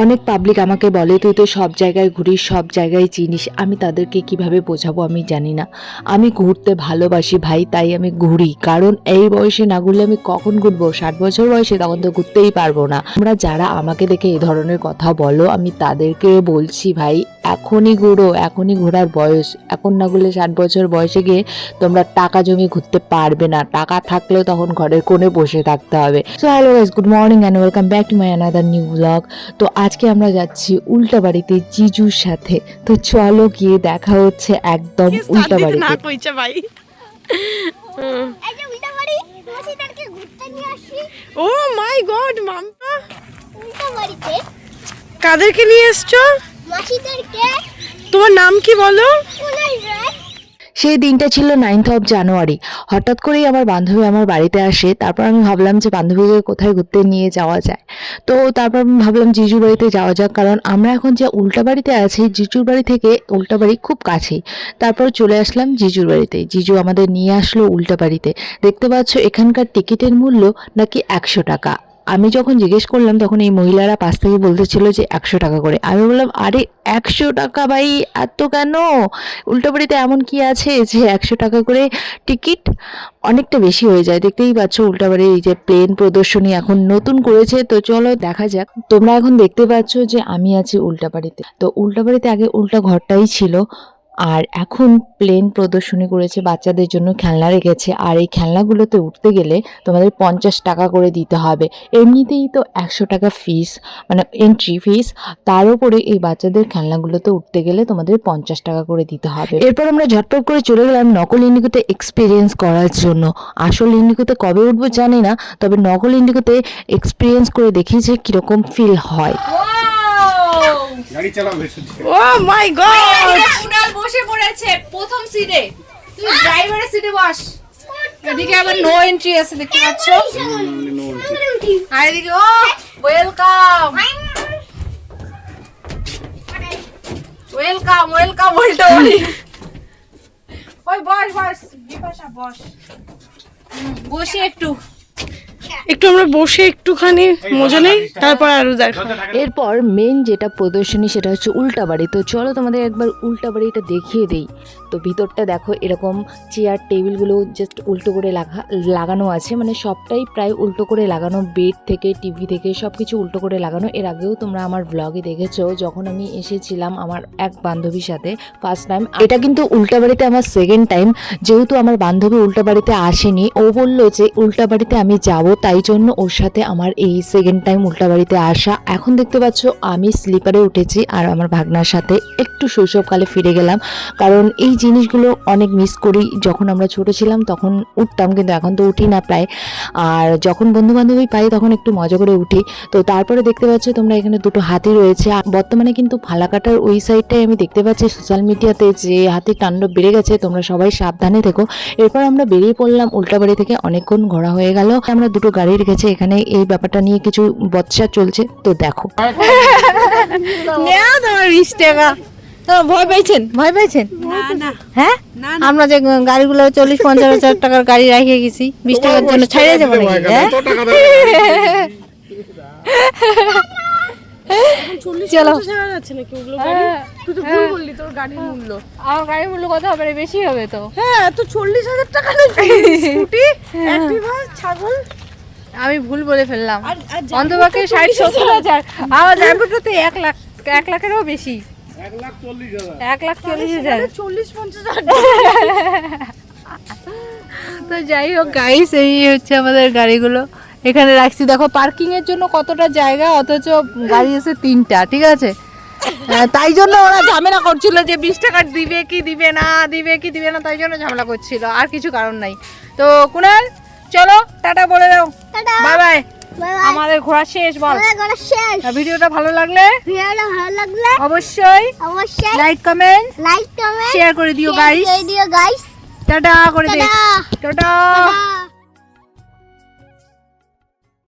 অনেক পাবলিক আমাকে বলে তুই তো সব জায়গায় ঘুরিস, সব জায়গায় চিনিস। আমি তাদেরকে কিভাবে বোঝাবো আমি জানি না। আমি ঘুরতে ভালোবাসি ভাই, তাই আমি ঘুরি। কারণ এই বয়সে না ঘুরলে আমি কখন ঘুরবো? 60 বছর বয়সে তখন তো ঘুরতেই পারবো না। তোমরা যারা আমাকে দেখে এই ধরনের কথা বলো, আমি তাদেরকে বলছি ভাই এখনই ঘুরো, এখনই ঘোরার বয়স। এখন না ঘুরলে 60 বছর বয়সে গিয়ে তোমরা টাকা জমি ঘুরতে পারবে না। টাকা থাকলেও তখন ঘরের কোণে বসে থাকতে হবে। So hello guys, good morning and welcome back to my another new blog. তো আজকে আমরা যাচ্ছি উল্টাবাড়িতে জিজুর সাথে। তো চলো গিয়ে দেখা হচ্ছে একদম উল্টাবাড়িতে। ও মাই গড মাম্মা, কাদেরকে নিয়ে এসছো? তোমার নাম কি বলো? সেই দিনটা ছিল 9th of জানুয়ারি। হঠাৎ করেই আমার বান্ধবী আমার বাড়িতে আসে। তারপর আমি ভাবলাম যে বান্ধবীকে কোথায় ঘুরতে নিয়ে যাওয়া যায়। তো তারপর আমি ভাবলাম জিজুর বাড়িতে যাওয়া যাক, কারণ আমরা এখন যে উল্টাবাড়িতে আছি জিজুর বাড়ি থেকে উল্টাবাড়ি খুব কাছেই। তারপর চলে আসলাম জিজুর বাড়িতে। জিজু আমাদের নিয়ে আসলো উল্টাবাড়িতে। দেখতে পাচ্ছ এখানকার টিকিটের মূল্য নাকি 100 টাকা। আমি যখন জিজ্ঞেস করলাম তখন এই মহিলারা পাশ থেকে বলতেছিল যে 100 টাকা করে। আমি বললাম আরে 100 টাকা ভাই, এত কেন? উল্টাবাড়িতে এমন কি আছে যে 100 টাকা করে টিকিট? অনেকটা বেশি হয়ে যায়। দেখতেই পাচ্ছ উল্টাবাড়ির এই যে প্লেন প্রদর্শনী এখন নতুন করেছে। তো চলো দেখা যাক। তোমরা এখন দেখতে পাচ্ছ যে আমি আছি উল্টাবাড়িতে। তো উল্টাবাড়িতে আগে উল্টা ঘরটাই ছিল, আর এখন প্লেন প্রদর্শনী করেছে, বাচ্চাদের জন্য খেলনা রেখেছে। আর এই খেলনাগুলোতে উঠতে গেলে তোমাদের 50 টাকা করে দিতে হবে। এমনিতেই তো 100 টাকা ফিস, মানে এন্ট্রি ফিস। তার উপরে এই বাচ্চাদের খেলনাগুলোতে উঠতে গেলে তোমাদের 50 টাকা করে দিতে হবে। এরপর আমরা ঝটপট করে চলে গেলাম নকল ইন্ডিগোতে এক্সপিরিয়েন্স করার জন্য। আসল ইন্ডিগোতে কবে উঠবো জানি না, তবে নকল ইন্ডিগোতে এক্সপিরিয়েন্স করে দেখি যে কিরকম ফিল হয়। গাড়ি চালাবে। ও মাই গড, কুনাল বসে পড়েছে প্রথম সিটে। তুই ড্রাইভারের সিটে বস। এদিকে আবার নো এন্ট্রি আছে দেখতে পাচ্ছ। আর এদিকে ও ওয়েলকাম ওয়েলকাম ওয়েলকাম বলতে বলি। ওই বস বস বিপাশা বস। বসে একটু আমরা বসে একটুখানি মজা নেই, তারপর আরো দেখো। এরপর মেন যেটা প্রদর্শনী সেটা হচ্ছে উল্টাবাড়ি। তো চলো তোমাদের একবার উল্টাবাড়িটা দেখিয়ে দেই। তো ভিতরটা দেখো, এরকম চেয়ার টেবিলগুলো জাস্ট উল্টো করে লাগানো আছে, মানে সবটাই প্রায় উল্টো করে লাগানো। বেড থেকে টিভি থেকে সব কিছু উল্টো করে লাগানো। এর আগেও তোমরা আমার ব্লগে দেখেছো যখন আমি এসেছিলাম আমার এক বান্ধবীর সাথে ফার্স্ট টাইম। এটা কিন্তু উল্টাবাড়িতে আমার সেকেন্ড টাইম। যেহেতু আমার বান্ধবী উল্টাবাড়িতে আসেনি, ও বললো যে উল্টাবাড়িতে আমি যাব, তাই জন্য ওর সাথে আমার এই সেকেন্ড টাইম উল্টাবাড়িতে আসা। এখন দেখতে পাচ্ছ আমি স্লিপারে উঠেছি আর আমার ভাগনার সাথে একটু শৈশবকালে ফিরে গেলাম। কারণ এই জিনিসগুলো অনেক মিস করি। যখন আমরা ছোট ছিলাম তখন উঠতাম, কিন্তু এখন তো উঠি না প্রায়। আর যখন বন্ধু বান্ধবী পাই তখন একটু মজা করে উঠি। তো তারপরে দেখতে পাচ্ছ তোমরা এখানে দুটো হাতি রয়েছে। বর্তমানে কিন্তু ফালাকাটার ওই সাইডটাই আমি দেখতে পাচ্ছি সোশ্যাল মিডিয়াতে যে হাতির তাণ্ডব বেড়ে গেছে। তোমরা সবাই সাবধানে থেকো। এরপর আমরা বেরিয়ে পড়লাম উল্টাবাড়ি থেকে। অনেকক্ষণ ঘোরা হয়ে গেল। আমরা দুটো গাড়ি রেখেছি এখানে, এই ব্যাপারটা নিয়ে কিছু বচসা চলছে। তো দেখো নেও তোমার 20 টাকা। তো ভয় পাইছেন? না না হ্যাঁ, আমরা যে গাড়িগুলো 40-50 হাজার টাকার গাড়ি রেখে গেছি 20 টাকার জন্য ছাড়িয়ে যাবো নাকি? চলো যাচ্ছে নাকি ওগুলো গাড়ি? তুই তো ভুল বললি, তোর গাড়ির মূল্য। আমার গাড়ির মূল্য কত হবে? বেশি হবে তো। হ্যাঁ, তো 40,000 টাকা নাকি স্কুটি, অ্যাক্টিভা, ছাগল। আমি ভুল বলে ফেললাম। জাম্বোটা অন্তপক্ষে তো 60-70 হাজার। আমার জাম্বোটা তো 1 লাখ, 1 লাখেরও বেশি। 1,40,000। 40-50 হাজার। তো যাই হোক গাইস, এই হচ্ছে আমাদের গাড়িগুলো এখানে রাখছি। দেখো পার্কিং এর জন্য কতটা জায়গা, অথচ গাড়ি আছে 3টা। ঠিক আছে, তাই জন্য ওরা ঝামেলা করছিল যে 20 টাকা দিবে কি দিবে না, তাই জন্য ঝামেলা করছিল, আর কিছু কারণ নাই। তো কুনাল চলো টাটা বলে দাও, বাই বাই। আমাদের ঘোরা শেষ। বল ভিডিওটা ভালো লাগলে অবশ্যই লাইক কমেন্ট শেয়ার করে দিও গাইস। টাটা করে দে, টাটা।